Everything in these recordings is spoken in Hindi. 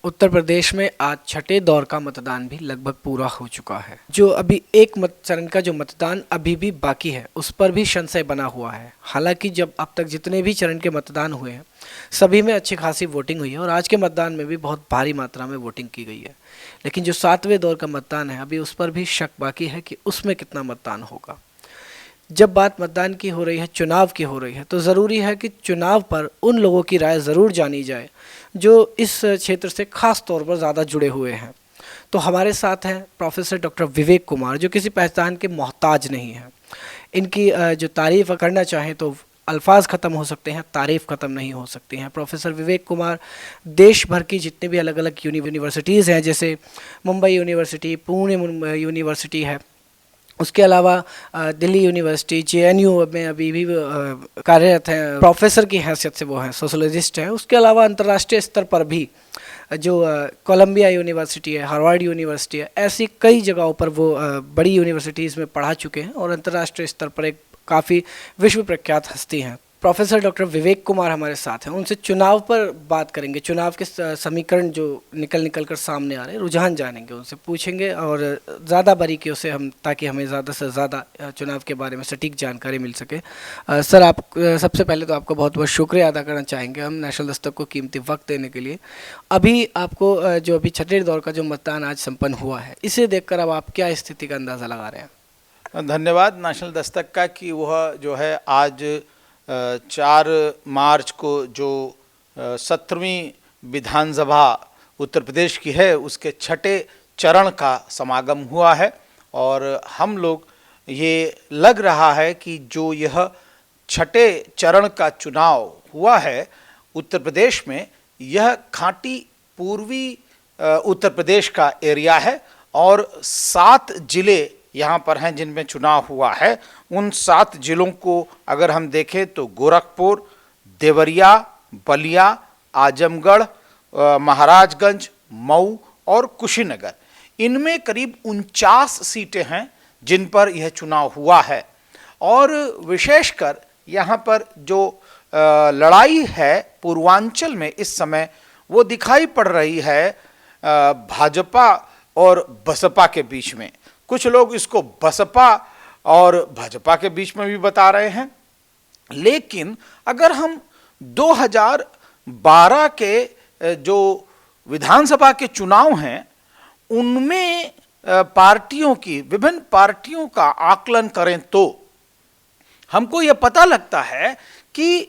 उत्तर प्रदेश में आज छठे दौर का मतदान भी लगभग पूरा हो चुका है। जो अभी एक मत चरण का जो मतदान अभी भी बाकी है, उस पर भी संशय बना हुआ है। हालांकि जब अब तक जितने भी चरण के मतदान हुए हैं, सभी में अच्छी खासी वोटिंग हुई है और आज के मतदान में भी बहुत भारी मात्रा में वोटिंग की गई है। लेकिन जो 7वें दौर का मतदान है, अभी उस पर भी शक बाकी है कि उसमें कितना मतदान होगा। जब बात मतदान की हो रही है, चुनाव की हो रही है, तो ज़रूरी है कि चुनाव पर उन लोगों की राय ज़रूर जानी जाए जो इस क्षेत्र से खास तौर पर ज़्यादा जुड़े हुए हैं। तो हमारे साथ हैं प्रोफेसर डॉक्टर विवेक कुमार, जो किसी पहचान के मोहताज नहीं हैं। इनकी जो तारीफ़ करना चाहें तो अल्फाज ख़त्म हो सकते हैं, तारीफ़ ख़त्म नहीं हो सकती हैं। प्रोफेसर विवेक कुमार देश भर की जितनी भी अलग अलग यूनिवर्सिटीज़ हैं, जैसे मुंबई यूनिवर्सिटी, पुणे यूनिवर्सिटी है, उसके अलावा दिल्ली यूनिवर्सिटी, जेएनयू में अभी भी कार्यरत हैं, प्रोफेसर की हैसियत से वो हैं, सोशोलॉजिस्ट हैं। उसके अलावा अंतर्राष्ट्रीय स्तर पर भी जो कोलंबिया यूनिवर्सिटी है, हार्वर्ड यूनिवर्सिटी है, ऐसी कई जगहों पर वो बड़ी यूनिवर्सिटीज़ में पढ़ा चुके हैं और अंतर्राष्ट्रीय स्तर पर एक काफ़ी विश्व प्रख्यात हस्ती हैं। प्रोफेसर डॉक्टर विवेक कुमार हमारे साथ हैं। उनसे चुनाव पर बात करेंगे, चुनाव के समीकरण जो निकल कर सामने आ रहे हैं, रुझान जानेंगे, उनसे पूछेंगे और ज़्यादा बारीकियों से हम, ताकि हमें ज़्यादा से ज़्यादा चुनाव के बारे में सटीक जानकारी मिल सके। सर, आप सबसे पहले तो आपको बहुत बहुत शुक्रिया अदा करना चाहेंगे हम नेशनल दस्तक को कीमती वक्त देने के लिए। अभी आपको जो अभी छठे दौर का जो मतदान आज संपन्न हुआ है, इसे देखकर अब आप क्या स्थिति का अंदाज़ा लगा रहे हैं? धन्यवाद नेशनल दस्तक का कि वह जो है आज 4 मार्च को जो 17वीं विधानसभा उत्तर प्रदेश की है, उसके छठे चरण का समागम हुआ है। और हम लोग ये लग रहा है कि जो यह छठे चरण का चुनाव हुआ है उत्तर प्रदेश में, यह खांटी पूर्वी उत्तर प्रदेश का एरिया है और 7 जिले यहाँ पर हैं जिनमें चुनाव हुआ है। उन 7 जिलों को अगर हम देखें तो गोरखपुर, देवरिया, बलिया, आजमगढ़, महाराजगंज, मऊ और कुशीनगर, इनमें करीब 49 सीटें हैं जिन पर यह चुनाव हुआ है। और विशेषकर यहाँ पर जो लड़ाई है पूर्वांचल में इस समय, वो दिखाई पड़ रही है भाजपा और बसपा के बीच में। कुछ लोग इसको बसपा और भाजपा के बीच में भी बता रहे हैं, लेकिन अगर हम 2012 के जो विधानसभा के चुनाव हैं, उनमें पार्टियों की, विभिन्न पार्टियों का आकलन करें तो हमको यह पता लगता है कि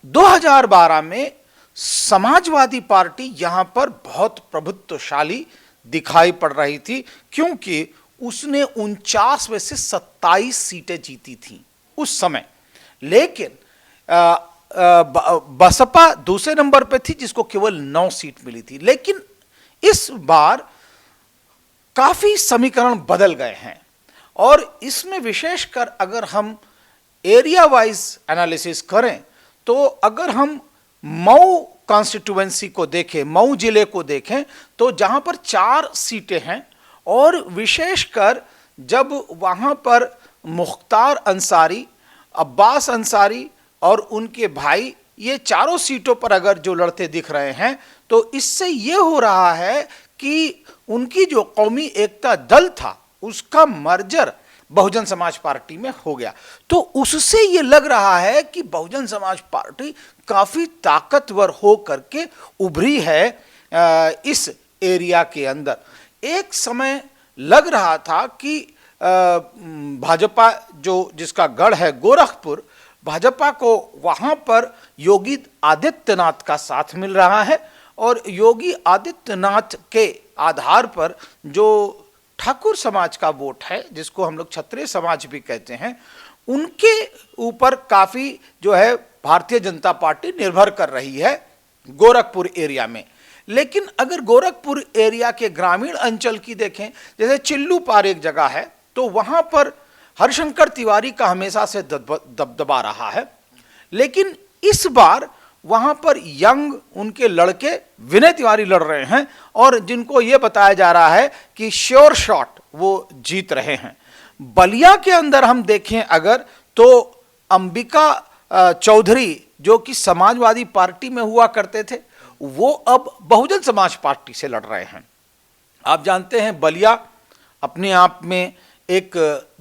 2012 में समाजवादी पार्टी यहाँ पर बहुत प्रभुत्वशाली दिखाई पड़ रही थी, क्योंकि उसने 49 में से 27 सीटें जीती थीं उस समय। लेकिन बसपा दूसरे नंबर पे थी, जिसको केवल 9 सीट मिली थी। लेकिन इस बार काफी समीकरण बदल गए हैं और इसमें विशेषकर अगर हम एरिया वाइज एनालिसिस करें तो अगर हम मऊ कॉन्स्टिट्यूएंसी को देखें, मऊ जिले को देखें, तो जहां पर 4 सीटें हैं और विशेषकर जब वहाँ पर मुख्तार अंसारी, अब्बास अंसारी और उनके भाई, ये चारों सीटों पर अगर जो लड़ते दिख रहे हैं, तो इससे ये हो रहा है कि उनकी जो कौमी एकता दल था, उसका मर्जर बहुजन समाज पार्टी में हो गया। तो उससे ये लग रहा है कि बहुजन समाज पार्टी काफ़ी ताकतवर हो करके उभरी है इस एरिया के अंदर। एक समय लग रहा था कि भाजपा जो जिसका गढ़ है गोरखपुर, भाजपा को वहाँ पर योगी आदित्यनाथ का साथ मिल रहा है और योगी आदित्यनाथ के आधार पर जो ठाकुर समाज का वोट है, जिसको हम लोग क्षत्रिय समाज भी कहते हैं, उनके ऊपर काफ़ी जो है भारतीय जनता पार्टी निर्भर कर रही है गोरखपुर एरिया में। लेकिन अगर गोरखपुर एरिया के ग्रामीण अंचल की देखें, जैसे चिल्लू पार एक जगह है, तो वहाँ पर हरिशंकर तिवारी का हमेशा से दबदबा रहा है। लेकिन इस बार वहाँ पर यंग उनके लड़के विनय तिवारी लड़ रहे हैं और जिनको ये बताया जा रहा है कि श्योर शॉट वो जीत रहे हैं। बलिया के अंदर हम देखें अगर, तो अंबिका चौधरी जो कि समाजवादी पार्टी में हुआ करते थे, वो अब बहुजन समाज पार्टी से लड़ रहे हैं। आप जानते हैं बलिया अपने आप में एक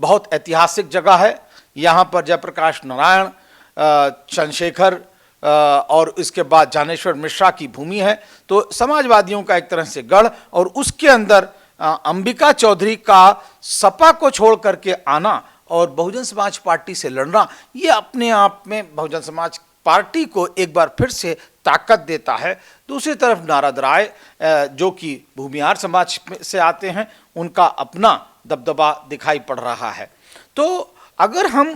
बहुत ऐतिहासिक जगह है। यहाँ पर जयप्रकाश नारायण, चंद्रशेखर और इसके बाद ज्ञानेश्वर मिश्रा की भूमि है। तो समाजवादियों का एक तरह से गढ़, और उसके अंदर अंबिका चौधरी का सपा को छोड़ करके आना और बहुजन समाज पार्टी से लड़ना, ये अपने आप में बहुजन समाज पार्टी को एक बार फिर से ताकत देता है। दूसरी तरफ नारद राय जो कि भूमिहार समाज से आते हैं, उनका अपना दबदबा दिखाई पड़ रहा है। तो अगर हम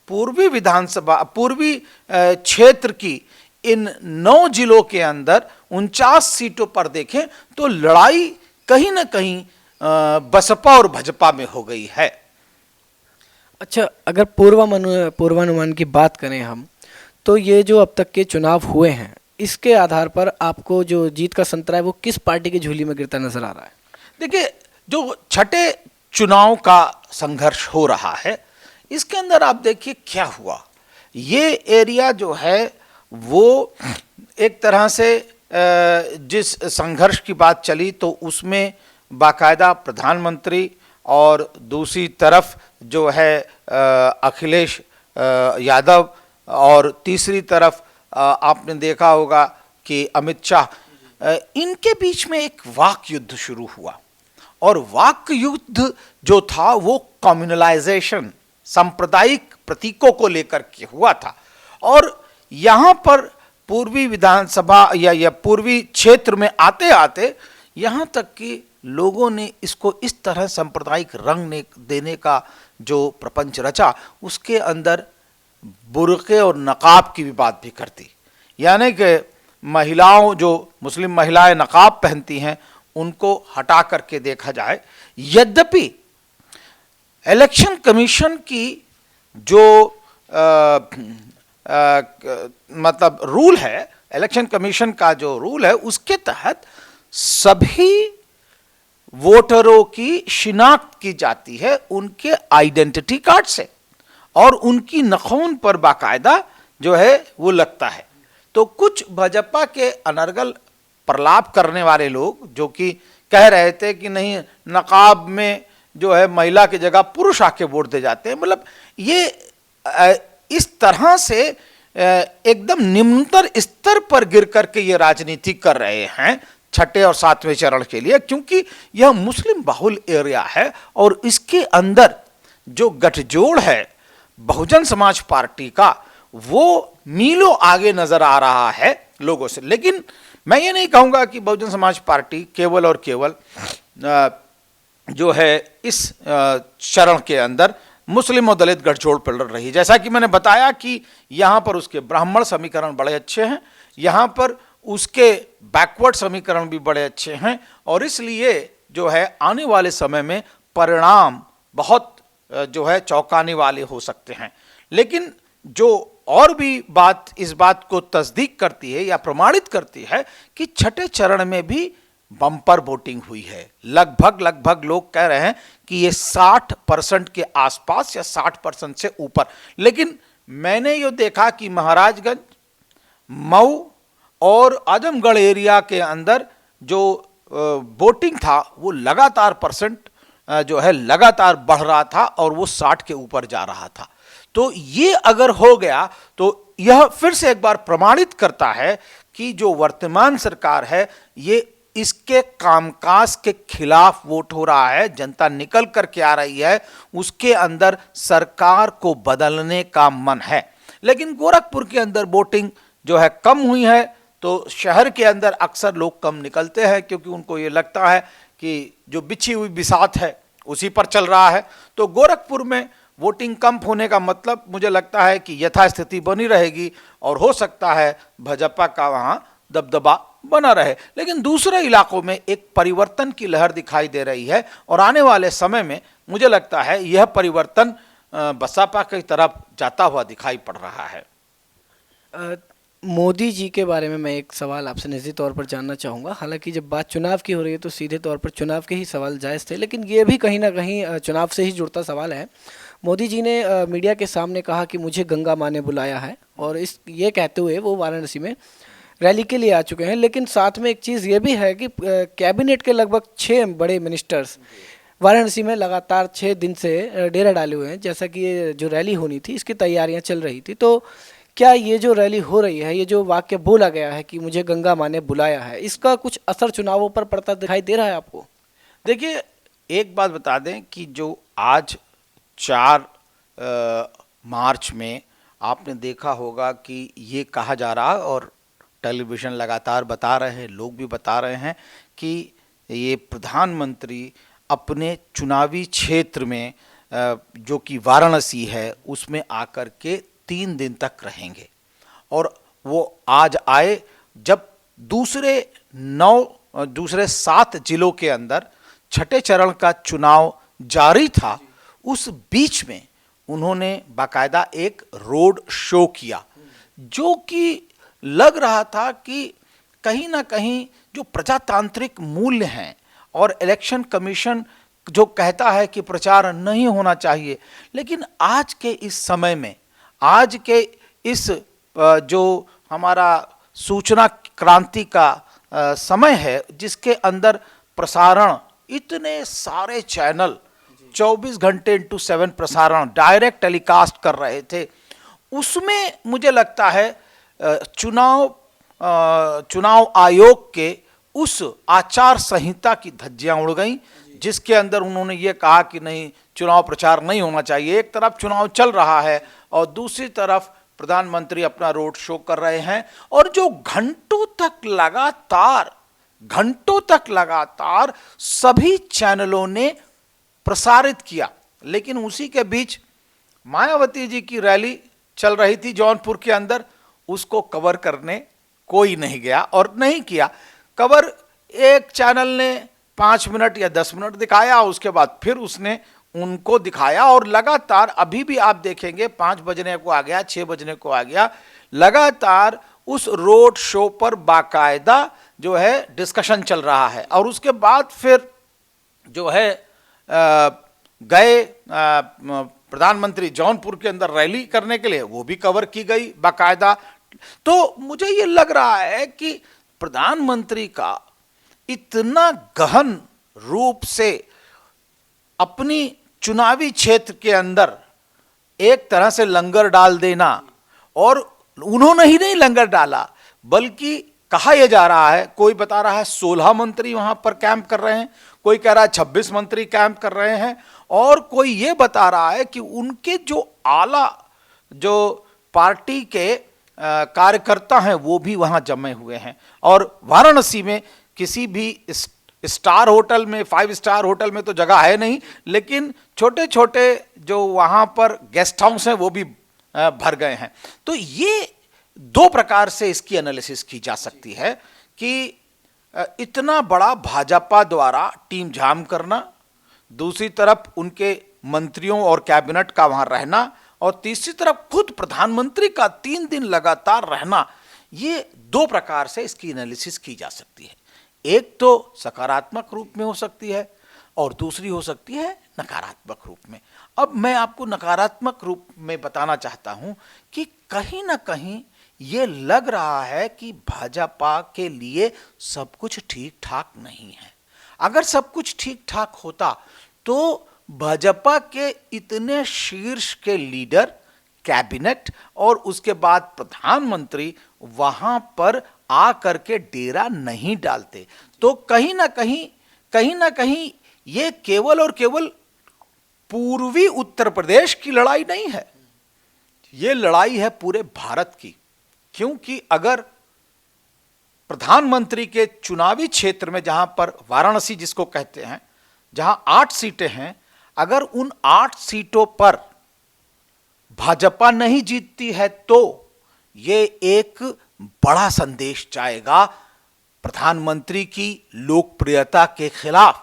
पूर्वी विधानसभा, पूर्वी क्षेत्र की इन 9 जिलों के अंदर 49 सीटों पर देखें तो लड़ाई कहीं ना कहीं बसपा और भाजपा में हो गई है। अच्छा, अगर पूर्वानुमान की बात करें हम, तो ये जो अब तक के चुनाव हुए हैं, इसके आधार पर आपको जो जीत का संतरा है वो किस पार्टी की झोली में गिरता नजर आ रहा है? देखिए, जो छठे चुनाव का संघर्ष हो रहा है, इसके अंदर आप देखिए क्या हुआ। ये एरिया जो है वो एक तरह से जिस संघर्ष की बात चली तो उसमें बाकायदा प्रधानमंत्री और दूसरी तरफ जो है अखिलेश यादव, और तीसरी तरफ आपने देखा होगा कि अमित शाह, इनके बीच में एक वाक युद्ध शुरू हुआ। और वाक युद्ध जो था वो कम्युनलाइजेशन, सांप्रदायिक प्रतीकों को लेकर के हुआ था। और यहाँ पर पूर्वी विधानसभा या पूर्वी क्षेत्र में आते आते यहाँ तक कि लोगों ने इसको इस तरह सांप्रदायिक रंग देने का जो प्रपंच रचा, उसके अंदर बुर्के और नकाब की भी बात भी करती। यानी कि महिलाओं, जो मुस्लिम महिलाएं नकाब पहनती हैं, उनको हटा करके देखा जाए। यद्यपि इलेक्शन कमीशन की जो मतलब रूल है, इलेक्शन कमीशन का जो रूल है, उसके तहत सभी वोटरों की शिनाख्त की जाती है उनके आइडेंटिटी कार्ड से, और उनकी नखून पर बाकायदा जो है वो लगता है। तो कुछ भाजपा के अनर्गल प्रलाप करने वाले लोग जो कि कह रहे थे कि नहीं, नकाब में जो है महिला की जगह पुरुष आके वोट दे जाते हैं, मतलब ये इस तरह से एकदम निम्नतर स्तर पर गिर करके ये राजनीति कर रहे हैं छठे और सातवें चरण के लिए, क्योंकि यह मुस्लिम बहुल एरिया है और इसके अंदर जो गठजोड़ है बहुजन समाज पार्टी का, वो मीलों आगे नजर आ रहा है लोगों से। लेकिन मैं ये नहीं कहूँगा कि बहुजन समाज पार्टी केवल और केवल जो है इस चरण के अंदर मुस्लिम और दलित गठजोड़ पर लड़ रही है। जैसा कि मैंने बताया कि यहाँ पर उसके ब्राह्मण समीकरण बड़े अच्छे हैं, यहाँ पर उसके बैकवर्ड समीकरण भी बड़े अच्छे हैं, और इसलिए जो है आने वाले समय में परिणाम बहुत जो है चौंकाने वाले हो सकते हैं। लेकिन जो और भी बात इस बात को तस्दीक करती है या प्रमाणित करती है कि छठे चरण में भी बम्पर वोटिंग हुई है। लगभग लोग कह रहे हैं कि ये 60% के आसपास या 60% से ऊपर। लेकिन मैंने ये देखा कि महाराजगंज, मऊ और आजमगढ़ एरिया के अंदर जो वोटिंग था वो लगातार परसेंट जो है लगातार बढ़ रहा था और वो 60 के ऊपर जा रहा था। तो ये अगर हो गया तो यह फिर से एक बार प्रमाणित करता है कि जो वर्तमान सरकार है ये इसके कामकाज के खिलाफ वोट हो रहा है, जनता निकल करके आ रही है, उसके अंदर सरकार को बदलने का मन है। लेकिन गोरखपुर के अंदर वोटिंग जो है कम हुई है, तो शहर के अंदर अक्सर लोग कम निकलते हैं क्योंकि उनको ये लगता है कि जो बिछी हुई बिसात है उसी पर चल रहा है। तो गोरखपुर में वोटिंग कम होने का मतलब मुझे लगता है कि यथास्थिति बनी रहेगी और हो सकता है भाजपा का वहाँ दबदबा बना रहे। लेकिन दूसरे इलाकों में एक परिवर्तन की लहर दिखाई दे रही है और आने वाले समय में मुझे लगता है यह परिवर्तन बसपा की तरफ जाता हुआ दिखाई पड़ रहा है। मोदी जी के बारे में मैं एक सवाल आपसे निजी तौर पर जानना चाहूँगा। हालांकि जब बात चुनाव की हो रही है तो सीधे तौर पर चुनाव के ही सवाल जायज़ थे, लेकिन ये भी कहीं ना कहीं चुनाव से ही जुड़ता सवाल है। मोदी जी ने मीडिया के सामने कहा कि मुझे गंगा माँ ने बुलाया है, और ये कहते हुए वो वाराणसी में रैली के लिए आ चुके हैं, लेकिन साथ में एक चीज़ ये भी है कि कैबिनेट के लगभग 6 बड़े मिनिस्टर्स वाराणसी में लगातार 6 दिन से डेरा डाले हुए हैं। जैसा कि ये जो रैली होनी थी इसकी तैयारियां चल रही थी, तो क्या ये जो रैली हो रही है, ये जो वाक्य बोला गया है कि मुझे गंगा माँ ने बुलाया है, इसका कुछ असर चुनावों पर पड़ता दिखाई दे रहा है आपको? देखिए, एक बात बता दें कि जो आज 4 मार्च में आपने देखा होगा कि ये कहा जा रहा है और टेलीविज़न लगातार बता रहे हैं, लोग भी बता रहे हैं कि ये प्रधानमंत्री अपने चुनावी क्षेत्र में जो कि वाराणसी है उसमें आकर के 3 दिन तक रहेंगे। और वो आज आए जब दूसरे 7 जिलों के अंदर छठे चरण का चुनाव जारी था, उस बीच में उन्होंने बाकायदा एक रोड शो किया, जो कि लग रहा था कि कहीं ना कहीं जो प्रजातांत्रिक मूल्य हैं और इलेक्शन कमीशन जो कहता है कि प्रचार नहीं होना चाहिए, लेकिन आज के इस समय में, आज के इस जो हमारा सूचना क्रांति का समय है, जिसके अंदर प्रसारण इतने सारे चैनल 24 घंटे इंटू 7 प्रसारण डायरेक्ट टेलीकास्ट कर रहे थे, उसमें मुझे लगता है चुनाव आयोग के उस आचार संहिता की धज्जियां उड़ गईं, जिसके अंदर उन्होंने ये कहा कि नहीं, चुनाव प्रचार नहीं होना चाहिए। एक तरफ चुनाव चल रहा है और दूसरी तरफ प्रधानमंत्री अपना रोड शो कर रहे हैं, और जो घंटों तक लगातार सभी चैनलों ने प्रसारित किया। लेकिन उसी के बीच मायावती जी की रैली चल रही थी जौनपुर के अंदर, उसको कवर करने कोई नहीं गया और नहीं किया कवर। एक चैनल ने 5 मिनट या 10 मिनट दिखाया, उसके बाद फिर उसने उनको दिखाया, और लगातार अभी भी आप देखेंगे 5 बजने को आ गया, 6 बजने को आ गया, लगातार उस रोड शो पर बाकायदा जो है डिस्कशन चल रहा है। और उसके बाद फिर जो है गए प्रधानमंत्री जौनपुर के अंदर रैली करने के लिए, वो भी कवर की गई बाकायदा। तो मुझे ये लग रहा है कि प्रधानमंत्री का इतना गहन रूप से अपनी चुनावी क्षेत्र के अंदर एक तरह से लंगर डाल देना, और उन्होंने ही नहीं लंगर डाला, बल्कि कहा यह जा रहा है, कोई बता रहा है 16 मंत्री वहां पर कैंप कर रहे हैं, कोई कह रहा है 26 मंत्री कैंप कर रहे हैं, और कोई ये बता रहा है कि उनके जो आला जो पार्टी के कार्यकर्ता हैं वो भी वहां जमे हुए हैं। और वाराणसी में किसी भी स्टार होटल में, 5 स्टार होटल में तो जगह है नहीं, लेकिन छोटे छोटे जो वहां पर गेस्ट हाउस हैं वो भी भर गए हैं। तो ये 2 प्रकार से इसकी एनालिसिस की जा सकती है कि इतना बड़ा भाजपा द्वारा टीम जाम करना, दूसरी तरफ उनके मंत्रियों और कैबिनेट का वहां रहना, और तीसरी तरफ खुद प्रधानमंत्री का 3 दिन लगातार रहना। ये 2 प्रकार से इसकी एनालिसिस की जा सकती है। एक तो सकारात्मक रूप में हो सकती है और दूसरी हो सकती है नकारात्मक रूप में। अब मैं आपको नकारात्मक रूप में बताना चाहता हूं कि कहीं ना कहीं ये लग रहा है कि भाजपा के लिए सब कुछ ठीक ठाक नहीं है। अगर सब कुछ ठीक ठाक होता तो भाजपा के इतने शीर्ष के लीडर, कैबिनेट और उसके बाद प्रधानमंत्री वहां पर आ करके डेरा नहीं डालते। तो कहीं ना कहीं ये केवल और केवल पूर्वी उत्तर प्रदेश की लड़ाई नहीं है, ये लड़ाई है पूरे भारत की। क्योंकि अगर प्रधानमंत्री के चुनावी क्षेत्र में, जहां पर वाराणसी जिसको कहते हैं, जहां 8 सीटें हैं, अगर उन 8 सीटों पर भाजपा नहीं जीतती है तो ये एक बड़ा संदेश जाएगा प्रधानमंत्री की लोकप्रियता के खिलाफ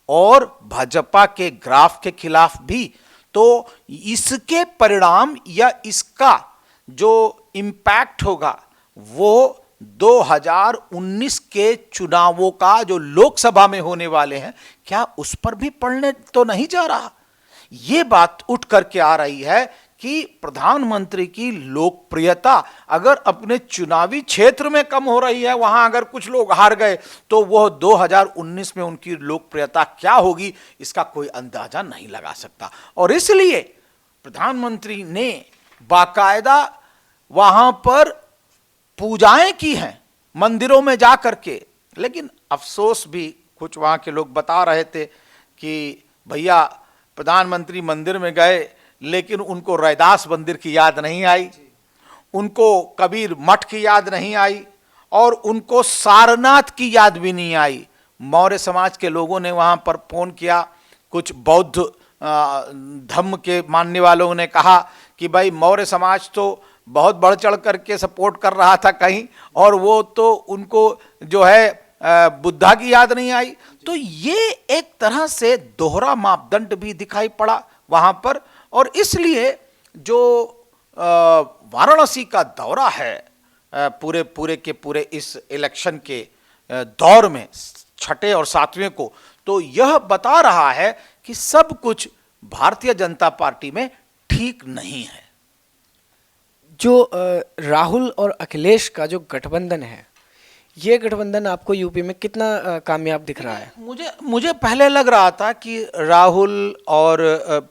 और भाजपा के ग्राफ के खिलाफ भी। तो इसके परिणाम या इसका जो इंपैक्ट होगा वो 2019 के चुनावों का जो लोकसभा में होने वाले हैं, क्या उस पर भी पड़ने तो नहीं जा रहा। ये बात उठ करके आ रही है कि प्रधानमंत्री की लोकप्रियता अगर अपने चुनावी क्षेत्र में कम हो रही है, वहां अगर कुछ लोग हार गए, तो वह 2019 में उनकी लोकप्रियता क्या होगी इसका कोई अंदाजा नहीं लगा सकता। और इसलिए प्रधानमंत्री ने बाकायदा वहां पर पूजाएं की हैं मंदिरों में जा करके। लेकिन अफसोस भी कुछ वहां के लोग बता रहे थे कि भैया प्रधानमंत्री मंदिर में गए लेकिन उनको रैदास मंदिर की याद नहीं आई, उनको कबीर मठ की याद नहीं आई और उनको सारनाथ की याद भी नहीं आई। मौर्य समाज के लोगों ने वहां पर फोन किया, कुछ बौद्ध धर्म के मानने वालों ने कहा कि भाई मौर्य समाज तो बहुत बढ़ चढ़ करके सपोर्ट कर रहा था कहीं, और वो तो उनको जो है बुद्धा की याद नहीं आई। तो ये एक तरह से दोहरा मापदंड भी दिखाई पड़ा वहां पर। और इसलिए जो वाराणसी का दौरा है पूरे पूरे के पूरे इस इलेक्शन के दौर में, छठे और सातवें को, तो यह बता रहा है कि सब कुछ भारतीय जनता पार्टी में ठीक नहीं है। जो राहुल और अखिलेश का जो गठबंधन है, ये गठबंधन आपको यूपी में कितना कामयाब दिख रहा है? मुझे पहले लग रहा था कि राहुल और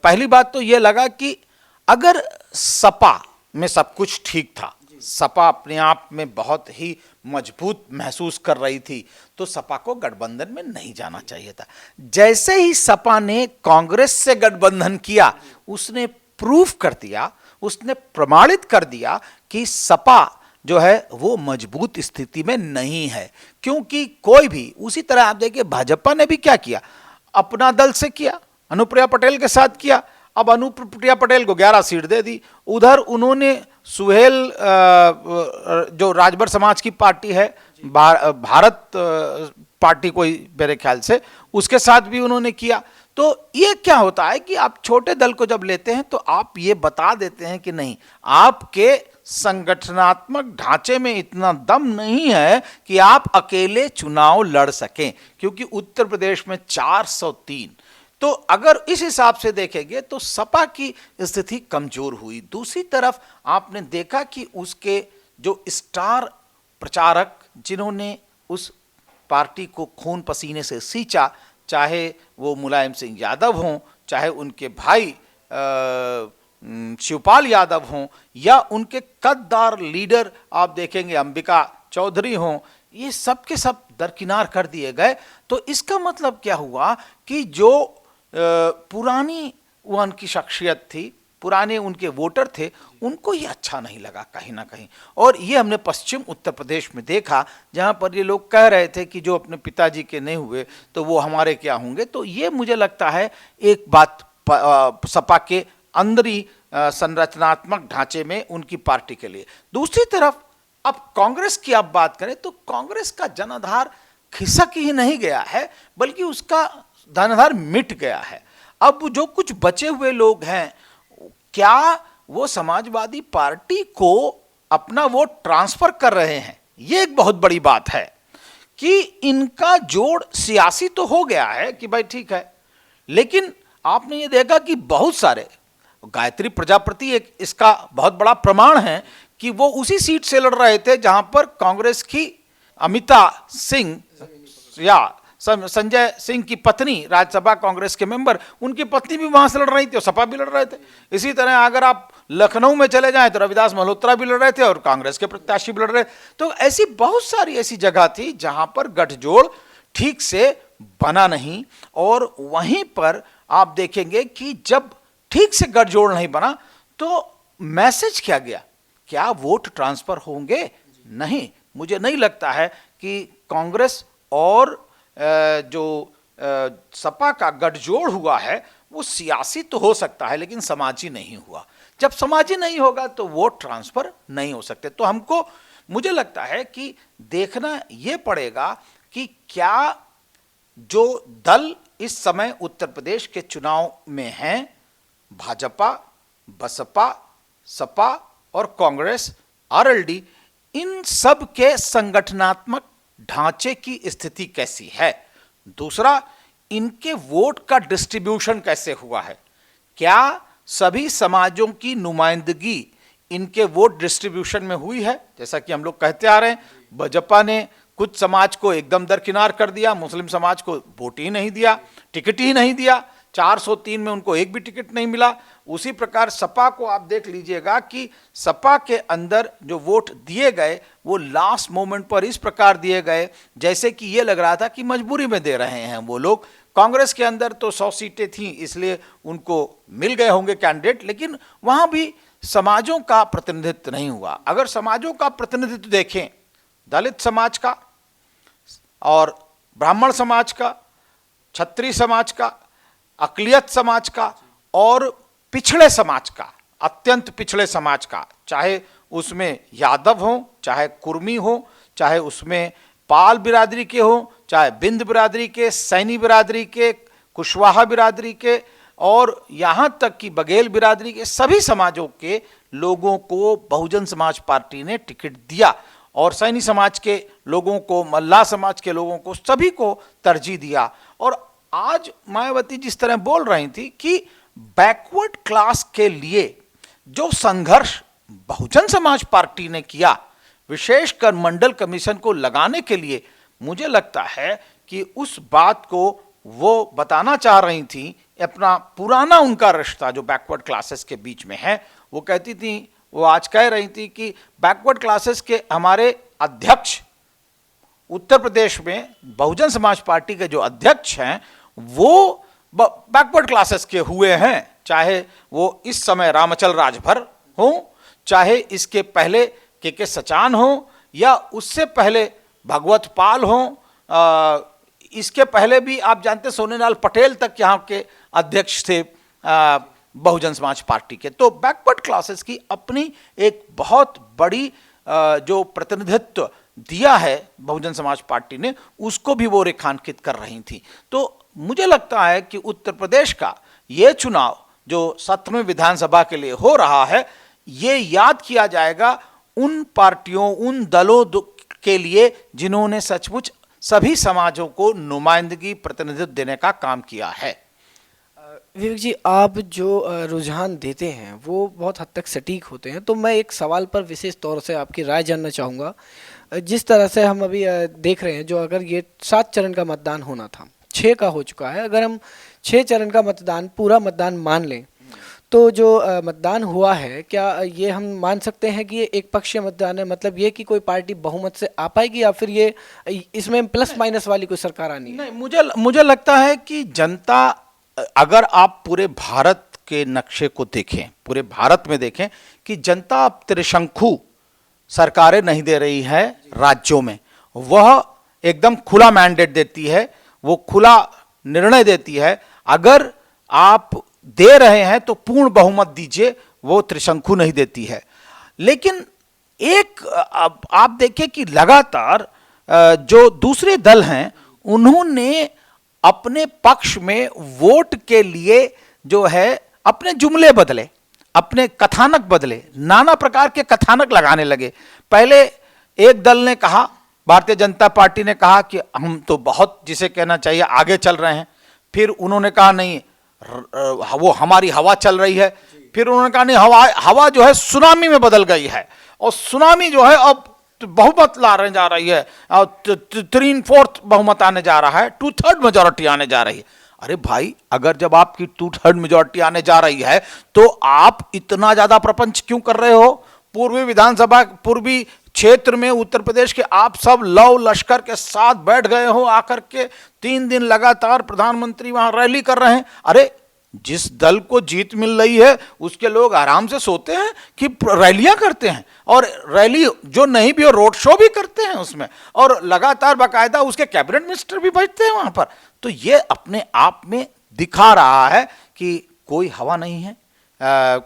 पहली बात तो ये लगा कि अगर सपा में सब कुछ ठीक था, सपा अपने आप में बहुत ही मजबूत महसूस कर रही थी, तो सपा को गठबंधन में नहीं जाना चाहिए था। जैसे ही सपा ने कांग्रेस से गठबंधन किया, उसने प्रूफ कर दिया, उसने प्रमाणित कर दिया कि सपा जो है वो मजबूत स्थिति में नहीं है। क्योंकि कोई भी, उसी तरह आप देखिए भाजपा ने भी क्या किया, अपना दल से किया, अनुप्रिया पटेल के साथ किया। अब अनुप्रिया पटेल को 11 सीट दे दी। उधर उन्होंने सुहेल जो राजभर समाज की पार्टी है, भारत पार्टी कोई मेरे ख्याल से, उसके साथ भी उन्होंने किया। तो ये क्या होता है कि आप छोटे दल को जब लेते हैं तो आप ये बता देते हैं कि नहीं, आपके संगठनात्मक ढांचे में इतना दम नहीं है कि आप अकेले चुनाव लड़ सकें। क्योंकि उत्तर प्रदेश में 403, तो अगर इस हिसाब से देखेंगे तो सपा की स्थिति कमजोर हुई। दूसरी तरफ आपने देखा कि उसके जो स्टार प्रचारक, जिन्होंने उस पार्टी को खून पसीने से सींचा, चाहे वो मुलायम सिंह यादव हों, चाहे उनके भाई शिवपाल यादव हों, या उनके कद्दार लीडर आप देखेंगे अंबिका चौधरी हों, ये सब के सब दरकिनार कर दिए गए। तो इसका मतलब क्या हुआ कि जो पुरानी उनकी शख्सियत थी, पुराने उनके वोटर थे, उनको ये अच्छा नहीं लगा कहीं ना कहीं। और ये हमने पश्चिम उत्तर प्रदेश में देखा, जहाँ पर ये लोग कह रहे थे कि जो अपने पिताजी के नहीं हुए तो वो हमारे क्या होंगे। तो ये मुझे लगता है एक बात सपा के अंदरी संरचनात्मक ढांचे में उनकी पार्टी के लिए। दूसरी तरफ अब कांग्रेस की आप बात करें तो कांग्रेस का जनाधार खिसक ही नहीं गया है, बल्कि उसका जनाधार मिट गया है। अब जो कुछ बचे हुए लोग हैं, क्या वो समाजवादी पार्टी को अपना वोट ट्रांसफर कर रहे हैं? ये एक बहुत बड़ी बात है कि इनका जोड़ सियासी तो हो गया है कि भाई ठीक है, लेकिन आपने ये देखा कि बहुत सारे, गायत्री प्रजापति एक इसका बहुत बड़ा प्रमाण है कि वो उसी सीट से लड़ रहे थे जहां पर कांग्रेस की अमिता सिंह या संजय सिंह की पत्नी, राज्यसभा कांग्रेस के मेंबर, उनकी पत्नी भी वहां से लड़ रही थी और सपा भी लड़ रहे थे। इसी तरह अगर आप लखनऊ में चले जाएं तो रविदास मल्होत्रा भी लड़ रहे थे और कांग्रेस के प्रत्याशी भी लड़ रहे थे। तो ऐसी बहुत सारी ऐसी जगह थी जहां पर गठजोड़ ठीक से बना नहीं। और वहीं पर आप देखेंगे कि जब ठीक से गठजोड़ नहीं बना तो मैसेज क्या गया? क्या वोट ट्रांसफर होंगे? नहीं, मुझे नहीं लगता है कि कांग्रेस और जो सपा का गठजोड़ हुआ है वो सियासी तो हो सकता है लेकिन समाजी नहीं हुआ। जब समाजी नहीं होगा तो वोट ट्रांसफर नहीं हो सकते। तो हमको, मुझे लगता है कि देखना ये पड़ेगा कि क्या जो दल इस समय उत्तर प्रदेश के चुनाव में हैं, भाजपा, बसपा, सपा और कांग्रेस, आरएलडी, इन सब के संगठनात्मक ढांचे की स्थिति कैसी है? दूसरा, इनके वोट का डिस्ट्रीब्यूशन कैसे हुआ है? क्या सभी समाजों की नुमाइंदगी इनके वोट डिस्ट्रीब्यूशन में हुई है। जैसा कि हम लोग कहते आ रहे हैं, भाजपा ने कुछ समाज को एकदम दरकिनार कर दिया, मुस्लिम समाज को वोट ही नहीं दिया, टिकट ही नहीं दिया, 403 में उनको एक भी टिकट नहीं मिला। उसी प्रकार सपा को आप देख लीजिएगा कि सपा के अंदर जो वोट दिए गए वो लास्ट मोमेंट पर इस प्रकार दिए गए जैसे कि ये लग रहा था कि मजबूरी में दे रहे हैं वो लोग। कांग्रेस के अंदर तो 100 सीटें थी इसलिए उनको मिल गए होंगे कैंडिडेट, लेकिन वहां भी समाजों का प्रतिनिधित्व नहीं हुआ। अगर समाजों का प्रतिनिधित्व देखें, दलित समाज का और ब्राह्मण समाज का, क्षत्रिय समाज का, अकलियत समाज का और पिछड़े समाज का, अत्यंत पिछड़े समाज का, चाहे उसमें यादव हो, चाहे कुर्मी हो, चाहे उसमें पाल बिरादरी के हो, चाहे बिंद बिरादरी के, सैनी बिरादरी के, कुशवाहा बिरादरी के और यहाँ तक कि बघेल बिरादरी के, सभी समाजों के लोगों को बहुजन समाज पार्टी ने टिकट दिया और सैनी समाज के लोगों को, मल्लाह समाज के लोगों को, सभी को तरजीह दिया। और आज मायावती जिस तरह बोल रही थी कि बैकवर्ड क्लास के लिए जो संघर्ष बहुजन समाज पार्टी ने किया, विशेषकर मंडल कमीशन को लगाने के लिए, मुझे लगता है कि उस बात को वो बताना चाह रही थी। अपना पुराना उनका रिश्ता जो बैकवर्ड क्लासेस के बीच में है, वो कहती थी, वो आज कह रही थी कि बैकवर्ड क्लासेस के हमारे अध्यक्ष उत्तर प्रदेश में बहुजन समाज पार्टी के जो अध्यक्ष हैं वो बैकवर्ड क्लासेस के हुए हैं, चाहे वो इस समय रामचल राजभर हो, चाहे इसके पहले के सचान हो, या उससे पहले भगवत पाल हो, इसके पहले भी आप जानते सोनेलाल पटेल तक यहाँ के अध्यक्ष थे बहुजन समाज पार्टी के। तो बैकवर्ड क्लासेस की अपनी एक बहुत बड़ी जो प्रतिनिधित्व दिया है बहुजन समाज पार्टी ने, उसको भी वो रेखांकित कर रही थी। तो मुझे लगता है कि उत्तर प्रदेश का ये चुनाव जो 17वें विधानसभा के लिए हो रहा है, ये याद किया जाएगा उन पार्टियों, उन दलों के लिए जिन्होंने सचमुच सभी समाजों को नुमाइंदगी, प्रतिनिधित्व देने का काम किया है। विवेक जी, आप जो रुझान देते हैं वो बहुत हद तक सटीक होते हैं, तो मैं एक सवाल पर विशेष तौर से आपकी राय जानना चाहूँगा। जिस तरह से हम अभी देख रहे हैं, जो अगर ये 7 चरण का मतदान होना था, 6 का हो चुका है, अगर हम 6 चरण का मतदान, पूरा मतदान मान लें, तो जो मतदान हुआ है, क्या ये हम मान सकते हैं कि ये एक पक्षीय मतदान है? मतलब ये कि कोई पार्टी बहुमत से आ पाएगी या फिर ये इसमें प्लस माइनस वाली कोई सरकार आनी है? नहीं, मुझे लगता है कि जनता, अगर आप पूरे भारत के नक्शे को देखें, पूरे भारत में देखें कि जनता अब त्रिशंकु सरकारें नहीं दे रही है राज्यों में, वह एकदम खुला मैंडेट देती है, वो खुला निर्णय देती है। अगर आप दे रहे हैं तो पूर्ण बहुमत दीजिए, वो त्रिशंकु नहीं देती है। लेकिन एक आप देखें कि लगातार जो दूसरे दल हैं उन्होंने अपने पक्ष में वोट के लिए जो है अपने जुमले बदले, अपने कथानक बदले, नाना प्रकार के कथानक लगाने लगे। पहले एक दल ने कहा, भारतीय जनता पार्टी ने कहा कि हम तो बहुत, जिसे कहना चाहिए, आगे चल रहे हैं। फिर उन्होंने कहा नहीं, वो हमारी हवा चल रही है। फिर उन्होंने कहा नहीं, हवा जो है सुनामी में बदल गई है, और सुनामी जो है अब बहुमत लाने जा रही है, 3/4 बहुमत आने जा रहा है, 2/3 मेजोरिटी आने जा रही है। अरे भाई, अगर जब आपकी 2/3 मेजोरिटी आने जा रही है तो आप इतना ज्यादा प्रपंच क्यों कर रहे हो? पूर्वी विधानसभा, पूर्वी क्षेत्र में उत्तर प्रदेश के आप सब लव लश्कर के साथ बैठ गए हो आकर के, 3 दिन लगातार प्रधानमंत्री वहां रैली कर रहे हैं। अरे, जिस दल को जीत मिल रही है उसके लोग आराम से सोते हैं कि रैलियां करते हैं, और रैली जो नहीं भी हो, रोड शो भी करते हैं उसमें, और लगातार बाकायदा उसके कैबिनेट मिनिस्टर भी बैठते हैं वहां पर। तो ये अपने आप में दिखा रहा है कि कोई हवा नहीं है,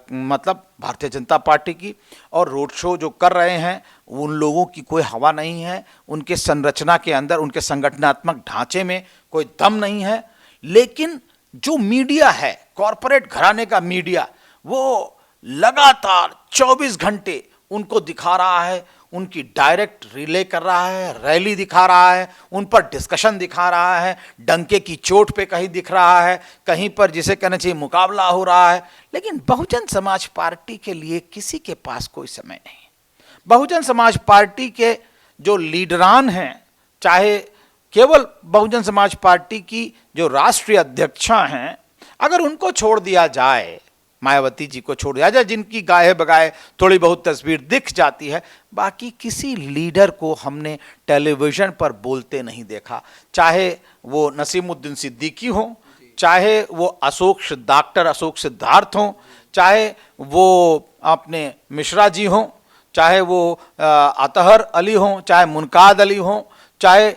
मतलब भारतीय जनता पार्टी की, और रोड शो जो कर रहे हैं उन लोगों की कोई हवा नहीं है, उनके संरचना के अंदर, उनके संगठनात्मक ढांचे में कोई दम नहीं है। लेकिन जो मीडिया है, कॉरपोरेट घराने का मीडिया, वो लगातार 24 घंटे उनको दिखा रहा है, उनकी डायरेक्ट रिले कर रहा है, रैली दिखा रहा है, उन पर डिस्कशन दिखा रहा है, डंके की चोट पे कहीं दिख रहा है, कहीं पर जिसे कहना चाहिए मुकाबला हो रहा है। लेकिन बहुजन समाज पार्टी के लिए किसी के पास कोई समय नहीं। बहुजन समाज पार्टी के जो लीडरान हैं, चाहे केवल बहुजन समाज पार्टी की जो राष्ट्रीय अध्यक्षा हैं, अगर उनको छोड़ दिया जाए, मायावती जी को छोड़ दिया जाए, जिनकी गाये बगाए थोड़ी बहुत तस्वीर दिख जाती है, बाकी किसी लीडर को हमने टेलीविजन पर बोलते नहीं देखा। चाहे वो नसीमुद्दीन सिद्दीकी हो, चाहे वो डॉक्टर अशोक सिद्धार्थ हो, चाहे वो अपने मिश्रा जी हों, चाहे वो अतहर अली हों, चाहे मुनकाद अली हों, चाहे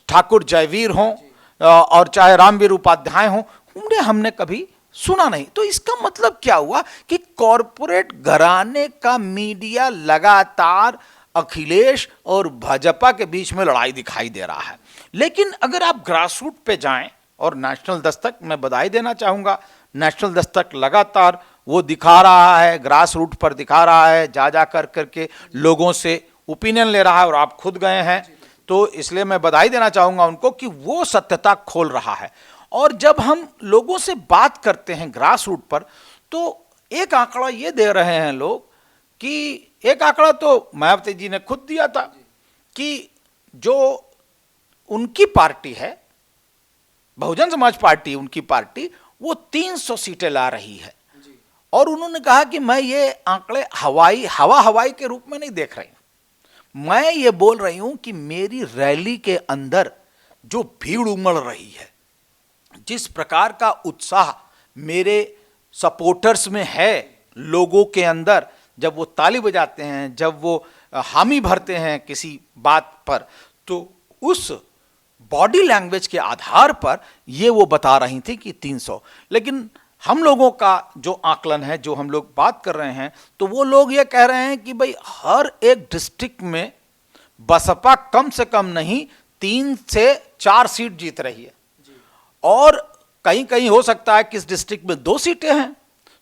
ठाकुर जयवीर हों, और चाहे रामवीर उपाध्याय हों, उन्हें हमने कभी सुना नहीं। तो इसका मतलब क्या हुआ कि कॉरपोरेट घराने का मीडिया लगातार अखिलेश और भाजपा के बीच में लड़ाई दिखाई दे रहा है। लेकिन अगर आप ग्रास रूट पे जाएं, और नेशनल दस्तक, मैं बधाई देना चाहूंगा, नेशनल दस्तक लगातार वो दिखा रहा है, ग्रास रूट पर दिखा रहा है, जा करके लोगों से ओपिनियन ले रहा है, और आप खुद गए हैं, तो इसलिए मैं बधाई देना चाहूंगा उनको कि वो सत्यता खोल रहा है। और जब हम लोगों से बात करते हैं ग्रास रूट पर, तो एक आंकड़ा ये दे रहे हैं लोग कि एक आंकड़ा तो मायावती जी ने खुद दिया था कि जो उनकी पार्टी है, बहुजन समाज पार्टी, उनकी पार्टी, वो 300 सीटें ला रही है। और उन्होंने कहा कि मैं ये आंकड़े हवाई के रूप में नहीं देख रही हूं, मैं ये बोल रही हूं कि मेरी रैली के अंदर जो भीड़ उमड़ रही है, जिस प्रकार का उत्साह मेरे सपोर्टर्स में है, लोगों के अंदर, जब वो ताली बजाते हैं, जब वो हामी भरते हैं किसी बात पर, तो उस बॉडी लैंग्वेज के आधार पर ये वो बता रही थी कि 300। लेकिन हम लोगों का जो आकलन है, जो हम लोग बात कर रहे हैं, तो वो लोग ये कह रहे हैं कि भाई हर एक डिस्ट्रिक्ट में बसपा कम से कम नहीं 3 से 4 सीट जीत रही है, और कहीं कहीं हो सकता है कि इस डिस्ट्रिक्ट में 2 सीटें हैं,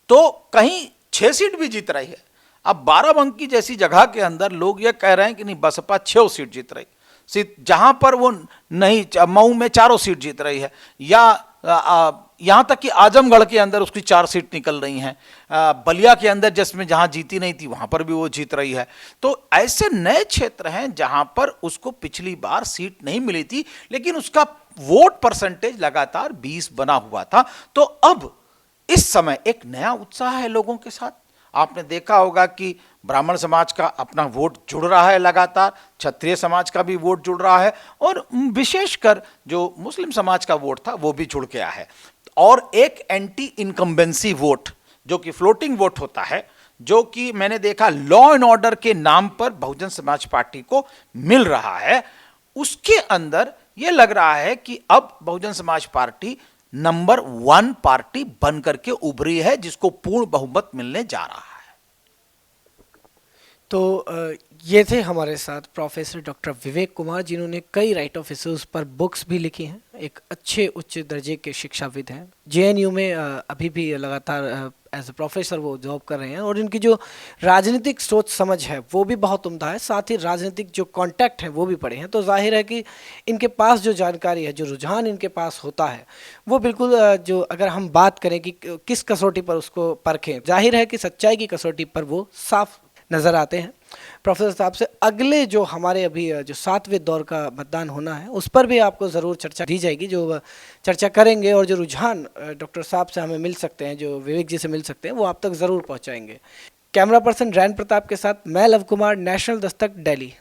तो कहीं 6 सीट भी जीत रही है। अब बाराबंकी जैसी जगह के अंदर लोग ये कह रहे हैं कि नहीं, बसपा 6 सीट जीत रही सीट, जहां पर वो नहीं, मऊ में 4 सीट जीत रही है, या यहां तक कि आजमगढ़ के अंदर उसकी 4 सीट निकल रही हैं, बलिया के अंदर जिसमें जहां जीती नहीं थी वहां पर भी वो जीत रही है। तो ऐसे नए क्षेत्र हैं जहां पर उसको पिछली बार सीट नहीं मिली थी, लेकिन उसका वोट परसेंटेज लगातार 20 बना हुआ था। तो अब इस समय एक नया उत्साह है लोगों के साथ। आपने देखा होगा कि ब्राह्मण समाज का अपना वोट जुड़ रहा है लगातार, क्षत्रिय समाज का भी वोट जुड़ रहा है, और विशेषकर जो मुस्लिम समाज का वोट था वो भी जुड़ गया है। और एक एंटी इनकम्बेंसी वोट, जो कि फ्लोटिंग वोट होता है, जो कि मैंने देखा लॉ एंड ऑर्डर के नाम पर बहुजन समाज पार्टी को मिल रहा है, उसके अंदर यह लग रहा है कि अब Bahujan Samaj party number 1 party बन करके उभरी है, जिसको पूर्ण बहुमत मिलने जा रहा है। तो ये थे हमारे साथ प्रोफेसर डॉक्टर विवेक कुमार, जिन्होंने कई राइट ऑफ इश्यूज पर बुक्स भी लिखी हैं, एक अच्छे उच्च दर्जे के शिक्षाविद हैं। जेएनयू में अभी भी लगातार एज ए प्रोफेसर वो जॉब कर रहे हैं, और इनकी जो राजनीतिक सोच समझ है वो भी बहुत उम्दा है, साथ ही राजनीतिक जो कॉन्टैक्ट है वो भी पड़े हैं। तो जाहिर है कि इनके पास जो जानकारी है, जो रुझान इनके पास होता है, वो बिल्कुल जो अगर हम बात करें कि किस कसौटी पर उसको परखें, जाहिर है कि सच्चाई की कसौटी पर वो साफ नज़र आते हैं। प्रोफेसर साहब से अगले जो हमारे अभी जो 7वें दौर का मतदान होना है, उस पर भी आपको ज़रूर चर्चा दी जाएगी, जो चर्चा करेंगे, और जो रुझान डॉक्टर साहब से हमें मिल सकते हैं, जो विवेक जी से मिल सकते हैं, वो आप तक ज़रूर पहुंचाएंगे। कैमरा पर्सन रैन प्रताप के साथ मैं लव कुमार, नेशनल दस्तक, दिल्ली।